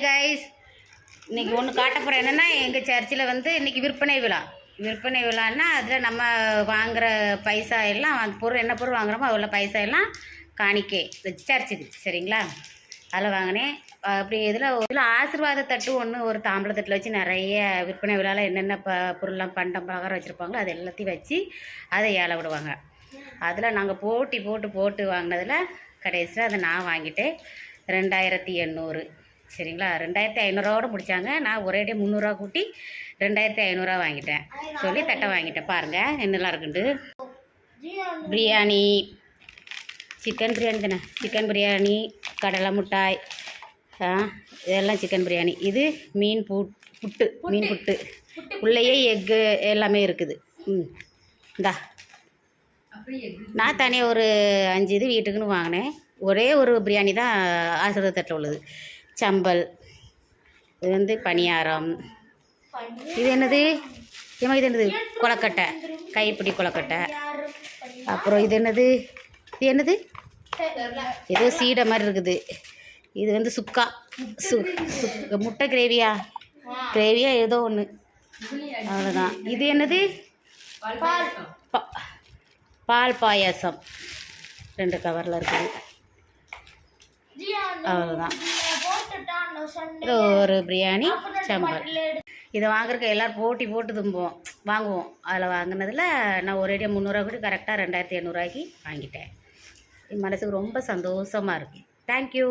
Guys, இன்றைக்கி ஒன்று காட்ட போகிறேன். என்னென்னா, எங்கள் சர்ச்சில் வந்து இன்றைக்கி விற்பனை விழான்னா அதில் நம்ம வாங்குகிற பைசா எல்லாம் அந்த பொருள் என்ன பொருள் வாங்குகிறோமோ அதில் பைசா எல்லாம் காணிக்கை சர்ச்சுக்கு, சரிங்களா? அதில் வாங்கினேன். அப்படி இதில் ஆசீர்வாத தட்டு ஒன்று ஒரு தாம்பளை தட்டில் வச்சு நிறைய விற்பனை விழாவில் என்னென்ன பொருள்லாம் பண்டம் பலகாரம் வச்சுருப்பாங்களோ அது எல்லாத்தையும் வச்சு அதை ஏழை விடுவாங்க. அதில் நாங்கள் போட்டு வாங்கினதில் கடைசியில் அதை நான் வாங்கிட்டேன் 2800, சரிங்களா? 2500 முடித்தாங்க. நான் ஒரேடியே 300 கூட்டி 2500 வாங்கிட்டேன். சொல்லி தட்டை வாங்கிட்டேன். பாருங்கள் என்னெல்லாம் இருக்குண்டு. பிரியாணி, சிக்கன் பிரியாணி தானே, சிக்கன் பிரியாணி, கடலை மிட்டாய், இதெல்லாம் சிக்கன் பிரியாணி. இது மீன் புட்டு, மீன் புட்டு உள்ளேயே எக்கு எல்லாமே இருக்குது. இந்தா நான் தனியாக ஒரு 5 இது வீட்டுக்குன்னு வாங்கினேன். ஒரே ஒரு பிரியாணி தான் ஆசீர்வாத தட்டில் உள்ளது. சம்பல், இது வந்து பணியாரம். இது என்னது ஏமா? இது என்னது? கொலக்கட்டை, கைப்பிடி கொலக்கட்டை. அப்புறம் இது என்னது? ஏதோ சீடை மாதிரி இருக்குது. இது வந்து சுக்கா, முட்டை கிரேவியா ஏதோ ஒன்று, அவ்வளோதான். இது என்னது? பால் பாயாசம் 2 கவரில் இருக்குது. அவ்வளோதான். இது ஒரு பிரியாணி, சம்பல். இதை வாங்குறதுக்கு எல்லோரும் போட்டு வாங்குவோம். அதில் வாங்கினதில் நான் ஒரேடியாக 300 கூட கரெக்டாக 2800 வாங்கிட்டேன். என் மனசுக்கு ரொம்ப சந்தோஷமாக இருக்குது. தேங்க்யூ.